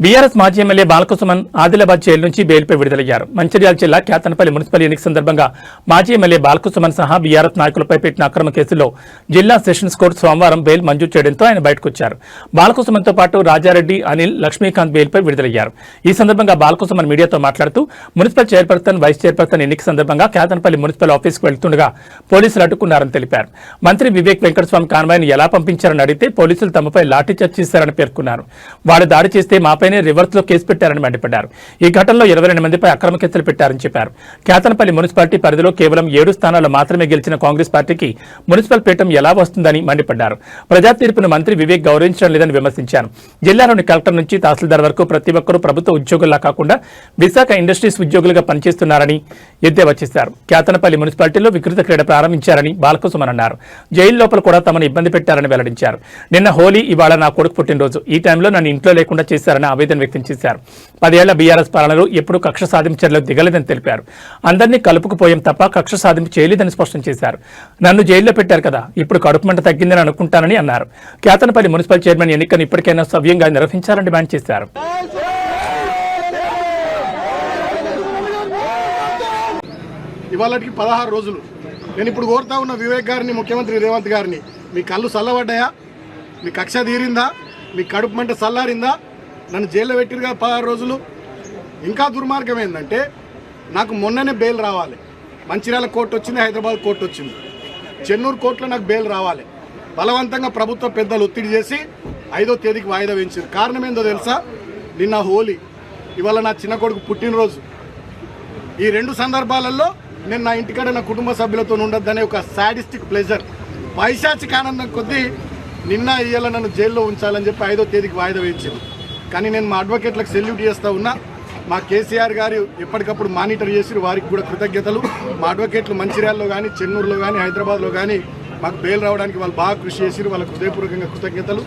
BRS మాజీ MLA Balakrishna Adilabad jail నుంచి బెయిల్పై విడుదలయ్యారు. మంచిర్యాల జిల్లా కేతనపల్లి మున్సిపల్ ఎన్నిక సందర్భంగా మాజీ ఎమ్మెల్యే బాలకృష్ణ సహా బీఆర్ఎస్ నాయకులపై పెట్టిన అక్రమ కేసులో జిల్లా సెషన్స్ కోర్టు సోమవారం బెయిల్ మంజూరు చేయడంతో ఆయన బయటకొచ్చారు. బాలకృష్ణతో పాటు రాజారెడ్డి, అనిల్, లక్ష్మీకాంత్ బెయిల్పై విడుదలయ్యారు. ఈ సందర్భంగా బాలకృష్ణ మీడియాతో మాట్లాడుతూ మున్సిపల్ చైర్పర్సన్, వైస్ చైర్పర్సన్ ఎన్నిక సందర్భంగా కేతనపల్లి మున్సిపల్ ఆఫీస్కు వెళ్తుండగా పోలీసులు అడ్డుకున్నారని తెలిపారు. మంత్రి వివేక్ వెంకటస్వామి కాన్వాయ్ను ఎలా పంపించారని అడిగితే పోలీసులు తమపై లాఠీచార్జ్ చేశారని పేర్కొన్నారు. వారు దాడి చేస్తే మాపైనే రివర్స్ లో కేసు పెట్టారని మండిపడ్డారు. ఈ ఘటనలో 22 మందిపై అక్రమ కేసులు పెట్టారని చెప్పారు. కేతనపల్లి మున్సిపాలిటీ పరిధిలో కేవలం 7 స్థానాల్లో మాత్రమే గెలిచిన కాంగ్రెస్ పార్టీకి మున్సిపల్ పీఠం ఎలా వస్తుందని మండిపడ్డారు. ప్రజా తీర్పును మంత్రి వివేక్ గౌరవించడం లేదని విమర్శించారు. జిల్లాలోని కలెక్టర్ నుంచి తహసీల్దార్ వరకు ప్రతి ఒక్కరూ ప్రభుత్వ ఉద్యోగుల్లా కాకుండా విశాఖ ఇండస్ట్రీస్ ఉద్యోగులుగా పనిచేస్తున్నారని ఎద్దేవా చేశారు. కేతనపల్లి మున్సిపాలిటీలో వికృత క్రీడ ప్రారంభించారని బాలకృష్ణ అన్నారు. జైలు లోపల కూడా తమను ఇబ్బంది పెట్టారని వెల్లడించారు. నిన్న హోలీ, ఇవాళ నా కొడుకు పుట్టినరోజు, ఈ టైంలో నన్ను ఇంట్లో లేకుండా చేశారని ఆవేదన వ్యక్తం చేశారు. 10 ఏళ్ల బీఆర్ఎస్ పాలనలో ఎప్పుడూ కక్ష సాధింపు చర్యలకు దిగలేదని తెలిపారు. అందరినీ కలుపుకుపోయాం తప్ప కక్ష సాధింపు చేయలేదని స్పష్టం చేశారు. నన్ను జైల్లో పెట్టారు కదా, ఇప్పుడు కడుపు మంట తగ్గిందని అనుకుంటానని అన్నారు. కేతనపల్లి మున్సిపల్ చైర్మన్ ఎన్నికను ఇప్పటికైనా సవ్యంగా నిర్వహించాలని డిమాండ్ చేశారు. ఇవాళకి 16 రోజులు. నేను ఇప్పుడు కోరుతా ఉన్న వివేక్ గారిని, ముఖ్యమంత్రి రేవంత్ గారిని, మీ కళ్ళు చల్లబడ్డాయా? మీ కక్ష తీరిందా? మీ కడుపు మంట చల్లారిందా? నన్ను జైల్లో పెట్టిరుగా 16 రోజులు. ఇంకా దుర్మార్గం ఏంటంటే నాకు మొన్ననే బెయిల్ రావాలి. మంచిర్యాల కోర్టు వచ్చింది, హైదరాబాద్ కోర్టు వచ్చింది, చెన్నూరు కోర్టులో నాకు బెయిల్ రావాలి. బలవంతంగా ప్రభుత్వ పెద్దలు ఒత్తిడి చేసి 5వ తేదీకి వాయిదా వేయించారు. కారణం ఏందో తెలుసా? నిన్న హోలీ, ఇవాళ నా చిన్న కొడుకు పుట్టినరోజు. ఈ 2 సందర్భాలలో నేను నా ఇంటికాడ నా కుటుంబ సభ్యులతో ఉండొద్దనే ఒక సాడిస్టిక్ ప్లెజర్, పైశాచిక ఆనందం కొద్దీ నిన్న ఇవాళ నన్ను జైల్లో ఉంచాలని చెప్పి 5వ తేదీకి వాయిదా వేయించారు. కానీ నేను మా అడ్వకేట్లకు సెల్యూట్ చేస్తూ ఉన్నా. మా కేసీఆర్ గారు ఎప్పటికప్పుడు మానిటర్ చేసి వారికి కూడా కృతజ్ఞతలు. మా అడ్వకేట్లు మంచిర్యాలలో కానీ, చెన్నూరులో కానీ, హైదరాబాద్లో కానీ మాకు బెయిల్ రావడానికి వాళ్ళు బాగా కృషి చేసి వాళ్ళకు హృదయపూర్వకంగా కృతజ్ఞతలు.